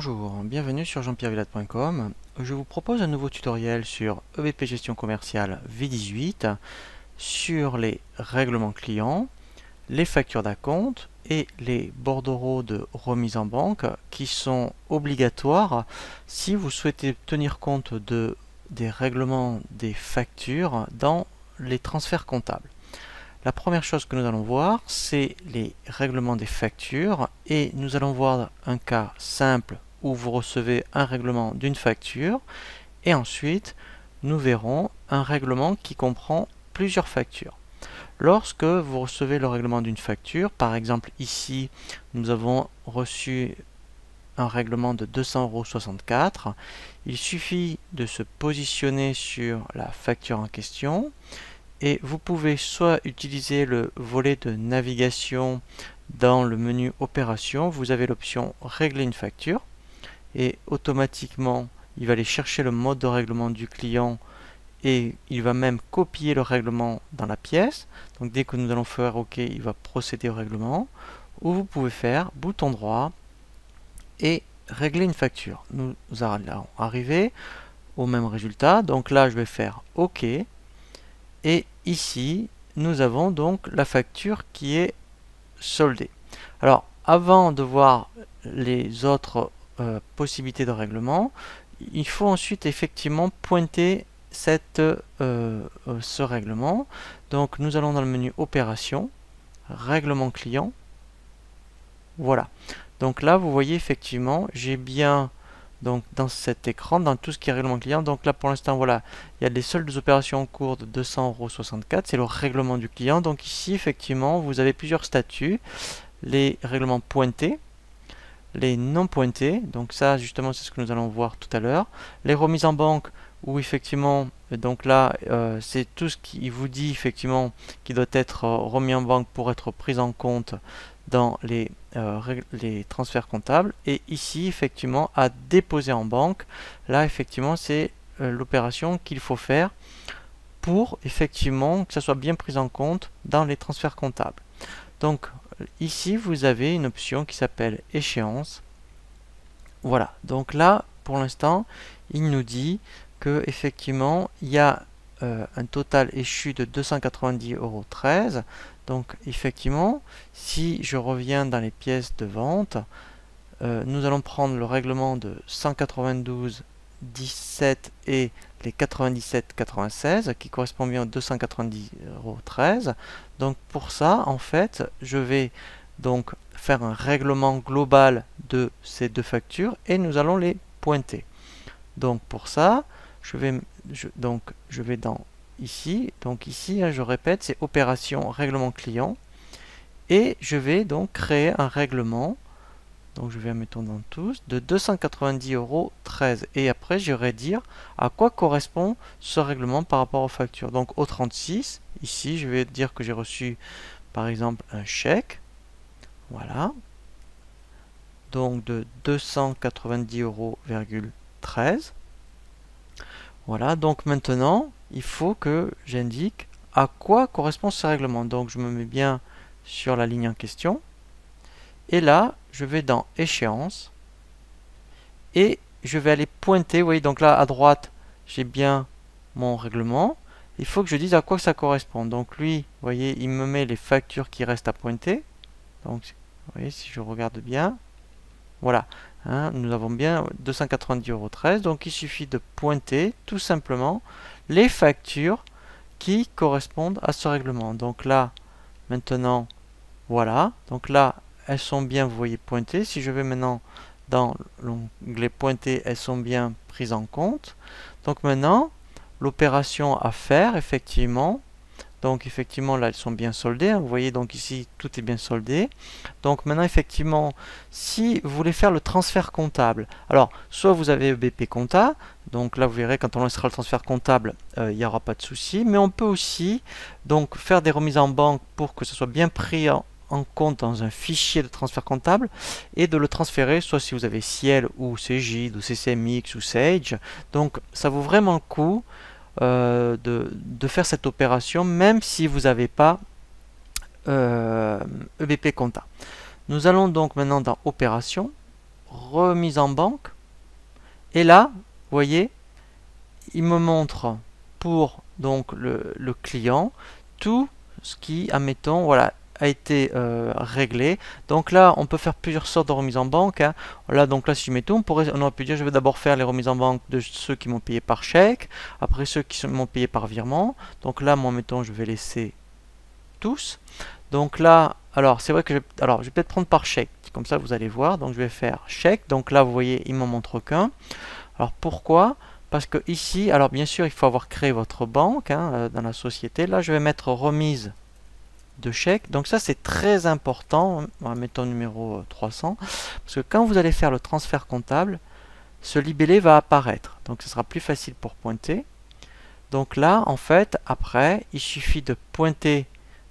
Bonjour, bienvenue sur jean-pierre-villade.com. Je vous propose un nouveau tutoriel sur EBP Gestion Commerciale V18 sur les règlements clients, les factures d'acompte et les bordereaux de remise en banque qui sont obligatoires si vous souhaitez tenir compte des règlements des factures dans les transferts comptables. La première chose que nous allons voir, c'est les règlements des factures et nous allons voir un cas simple où vous recevez un règlement d'une facture et ensuite nous verrons un règlement qui comprend plusieurs factures. Lorsque vous recevez le règlement d'une facture, par exemple ici nous avons reçu un règlement de 200,64 €, il suffit de se positionner sur la facture en question. Et vous pouvez soit utiliser le volet de navigation dans le menu Opération, vous avez l'option Régler une facture et automatiquement il va aller chercher le mode de règlement du client et il va même copier le règlement dans la pièce. Donc dès que nous allons faire OK, il va procéder au règlement. Ou vous pouvez faire bouton droit et régler une facture. Nous allons arriver au même résultat. Donc là je vais faire OK. Et ici, nous avons donc la facture qui est soldée. Alors, avant de voir les autres possibilités de règlement, il faut ensuite effectivement pointer ce règlement. Donc, nous allons dans le menu Opération, Règlement client. Voilà. Donc là, vous voyez effectivement, j'ai bien donc dans cet écran, dans tout ce qui est règlement client. Donc là pour l'instant voilà, il y a des soldes opérations en cours de 200,64 €, c'est le règlement du client. Donc ici effectivement vous avez plusieurs statuts, les règlements pointés, les non pointés, donc ça justement c'est ce que nous allons voir tout à l'heure, les remises en banque où effectivement donc là c'est tout ce qui vous dit effectivement qui doit être remis en banque pour être pris en compte dans les transferts comptables, et ici effectivement à déposer en banque, là effectivement c'est l'opération qu'il faut faire pour effectivement que ça soit bien pris en compte dans les transferts comptables. Donc ici vous avez une option qui s'appelle échéance. Voilà, donc là pour l'instant il nous dit que effectivement il y a un total échu de 290,13 €. Donc effectivement, si je reviens dans les pièces de vente, nous allons prendre le règlement de 192,17 et les 97,96 qui correspond bien aux 290,13 €. Donc pour ça, en fait, je vais donc faire un règlement global de ces deux factures et nous allons les pointer. Donc pour ça, je vais dans ici, donc ici, je répète, c'est opération règlement client, et je vais donc créer un règlement, donc je vais mettons dans tous, de 290,13 €, et après j'irai dire à quoi correspond ce règlement par rapport aux factures. Donc au 36, ici je vais dire que j'ai reçu par exemple un chèque, voilà, donc de 290,13 €. Voilà, donc maintenant, il faut que j'indique à quoi correspond ce règlement. Donc je me mets bien sur la ligne en question. Et là, je vais dans échéance. Et je vais aller pointer. Vous voyez, donc là, à droite, j'ai bien mon règlement. Il faut que je dise à quoi ça correspond. Donc lui, vous voyez, il me met les factures qui restent à pointer. Donc, vous voyez, si je regarde bien, voilà. Hein, nous avons bien 290,13 €. Donc il suffit de pointer tout simplement les factures qui correspondent à ce règlement. Donc là, maintenant, voilà. Donc là, elles sont bien, vous voyez, pointées. Si je vais maintenant dans l'onglet pointé, elles sont bien prises en compte. Donc maintenant, l'opération à faire, effectivement. Donc effectivement là elles sont bien soldées, hein. Vous voyez donc ici tout est bien soldé. Donc maintenant effectivement si vous voulez faire le transfert comptable, alors soit vous avez EBP Compta, donc là vous verrez quand on lancera le transfert comptable il n'y aura pas de souci, mais on peut aussi donc faire des remises en banque pour que ce soit bien pris en compte dans un fichier de transfert comptable et de le transférer soit si vous avez Ciel ou Cegid ou CCMX ou Sage. Donc ça vaut vraiment le coup de faire cette opération même si vous n'avez pas EBP Compta. Nous allons donc maintenant dans Opération, remise en banque. Et là, vous voyez, il me montre pour donc le client tout ce qui, admettons, voilà, a été réglé. Donc là, on peut faire plusieurs sortes de remises en banque. Hein. Là, donc là, si je mets tout, on aurait pu dire, je vais d'abord faire les remises en banque de ceux qui m'ont payé par chèque, après ceux qui m'ont payé par virement. Donc là, moi, mettons, je vais laisser tous. Donc là, alors c'est vrai que je vais peut-être prendre par chèque, comme ça vous allez voir. Donc je vais faire chèque. Donc là, vous voyez, il m'en montre qu'un. Alors pourquoi? Parce que ici, alors bien sûr, il faut avoir créé votre banque hein, dans la société. Là, je vais mettre remise de chèque. Donc ça, c'est très important. Mettons numéro 300. Parce que quand vous allez faire le transfert comptable, ce libellé va apparaître. Donc ce sera plus facile pour pointer. Donc là, en fait, après, il suffit de pointer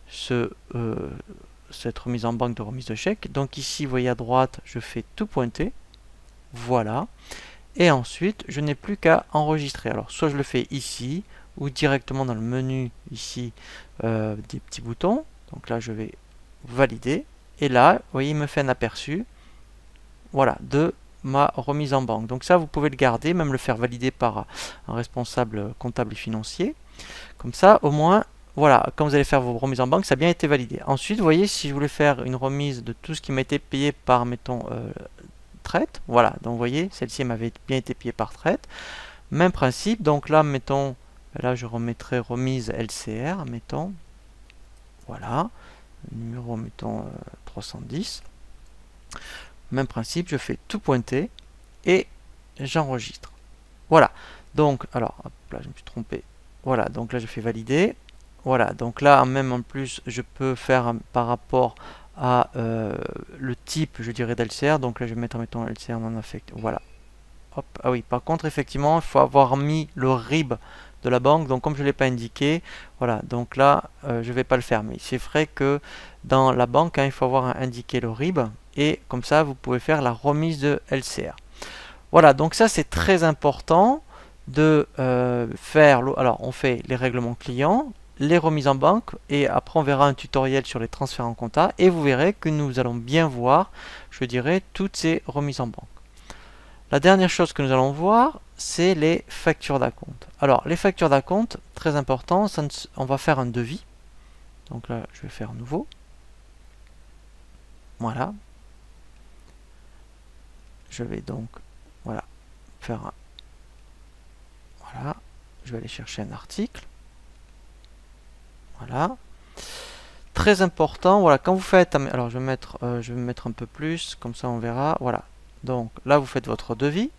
cette remise en banque de remise de chèque. Donc ici, vous voyez à droite, je fais tout pointer. Voilà. Et ensuite, je n'ai plus qu'à enregistrer. Alors, soit je le fais ici, ou directement dans le menu ici, des petits boutons. Donc là, je vais valider. Et là, vous voyez, il me fait un aperçu, voilà, de ma remise en banque. Donc ça, vous pouvez le garder, même le faire valider par un responsable comptable et financier. Comme ça, au moins, voilà, quand vous allez faire vos remises en banque, ça a bien été validé. Ensuite, vous voyez, si je voulais faire une remise de tout ce qui m'a été payé par, mettons, traite, voilà, donc vous voyez, celle-ci m'avait bien été payée par traite. Même principe, donc là, mettons, là je remettrai remise LCR, mettons, voilà, numéro, mettons, 310. Même principe, je fais tout pointer et j'enregistre. Voilà, donc, alors, hop, là je me suis trompé. Voilà, donc là je fais valider. Voilà, donc là, même en plus, je peux faire par rapport à le type, je dirais, d'LCR. Donc là, je vais mettre, mettons, LCR non affecté. Voilà. Hop. Ah oui, par contre, effectivement, il faut avoir mis le RIB de la banque. Donc, comme je ne l'ai pas indiqué, voilà. Donc là, je ne vais pas le faire. Mais c'est vrai que dans la banque, hein, il faut avoir indiqué le RIB. Et comme ça, vous pouvez faire la remise de LCR. Voilà, donc ça, c'est très important de faire. Alors, on fait les règlements clients, les remises en banque, et après on verra un tutoriel sur les transferts en compta, et vous verrez que nous allons bien voir, je dirais, toutes ces remises en banque. La dernière chose que nous allons voir, c'est les factures d'acompte. Alors, les factures d'acompte, très important, on va faire un devis. Donc là, je vais faire nouveau. Voilà. Je vais donc, voilà, faire un... Voilà. Je vais aller chercher un article. Voilà. Très important, voilà, quand vous faites, alors je vais mettre un peu plus, comme ça on verra, voilà. Donc là vous faites votre devis.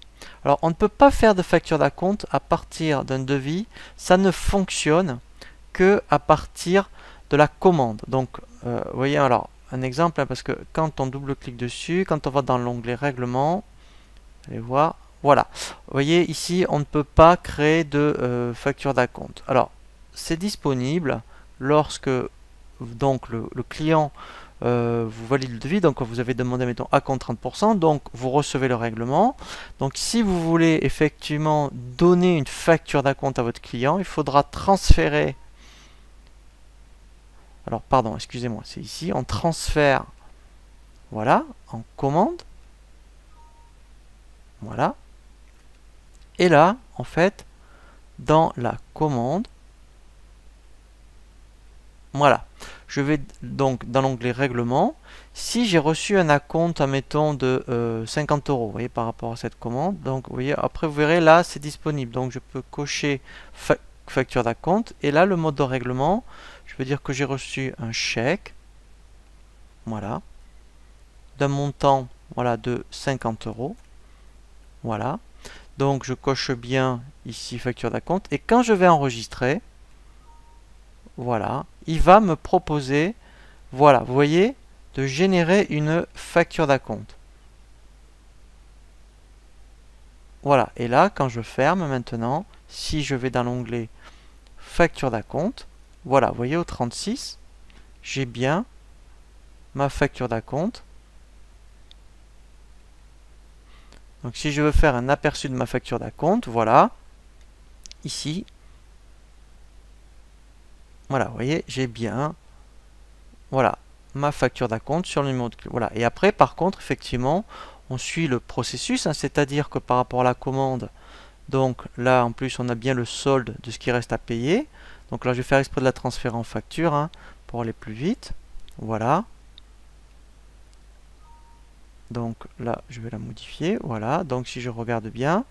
Alors on ne peut pas faire de facture d'acompte à partir d'un devis, ça ne fonctionne que à partir de la commande. Donc vous voyez, alors un exemple, hein, parce que quand on double-clique dessus, quand on va dans l'onglet règlement, allez voir, voilà. Vous voyez ici, on ne peut pas créer de facture d'acompte. Alors c'est disponible lorsque donc le client vous valide le devis, donc vous avez demandé, mettons, à compte 30%, donc vous recevez le règlement. Donc si vous voulez effectivement donner une facture d'acompte à votre client, il faudra transférer, alors pardon, excusez-moi, c'est ici, on transfère, voilà, en commande, voilà, et là, en fait, dans la commande, voilà. Je vais donc dans l'onglet règlement. Si j'ai reçu un acompte, admettons, de 50 €, vous voyez, par rapport à cette commande, donc vous voyez, après vous verrez là, c'est disponible. Donc je peux cocher facture d'acompte. Et là, le mode de règlement, je veux dire que j'ai reçu un chèque, voilà, d'un montant, voilà, de 50 €. Voilà. Donc je coche bien ici facture d'acompte. Et quand je vais enregistrer, voilà, il va me proposer, voilà, vous voyez, de générer une facture d'acompte. Voilà, et là, quand je ferme maintenant, si je vais dans l'onglet facture d'acompte, voilà, vous voyez, au 36, j'ai bien ma facture d'acompte. Donc si je veux faire un aperçu de ma facture d'acompte, voilà, ici, voilà, vous voyez, j'ai bien, voilà, ma facture d'acompte sur le numéro de... Voilà, et après, par contre, effectivement, on suit le processus, hein, c'est-à-dire que par rapport à la commande, donc là en plus on a bien le solde de ce qui reste à payer. Donc là je vais faire exprès de la transférer en facture, hein, pour aller plus vite. Voilà. Donc là je vais la modifier. Voilà. Donc si je regarde bien,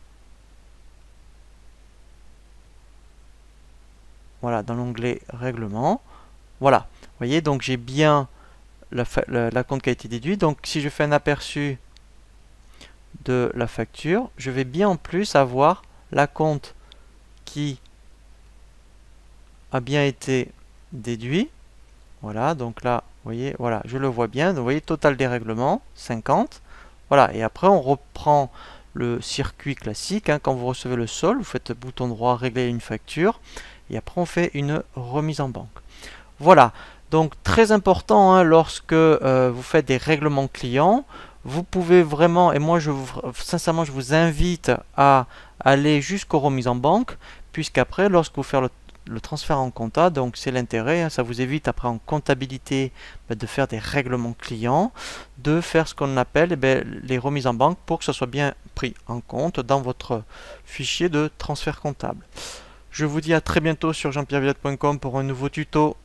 voilà, dans l'onglet règlement, voilà. Vous voyez, donc j'ai bien la compte qui a été déduite. Donc si je fais un aperçu de la facture, je vais bien en plus avoir la compte qui a bien été déduit. Voilà, donc là, vous voyez, voilà, je le vois bien. Donc, vous voyez, total des règlements, 50. Voilà, et après, on reprend le circuit classique. Hein, quand vous recevez le solde, vous faites bouton droit, régler une facture. Et après, on fait une remise en banque. Voilà, donc très important, hein, lorsque vous faites des règlements clients, vous pouvez vraiment, et moi sincèrement je vous invite à aller jusqu'aux remises en banque, puisqu'après lorsque vous faites le transfert en compta, donc c'est l'intérêt, hein, ça vous évite après en comptabilité de faire des règlements clients, de faire ce qu'on appelle les remises en banque pour que ça soit bien pris en compte dans votre fichier de transfert comptable. Je vous dis à très bientôt sur jeanpierrevillette.com pour un nouveau tuto.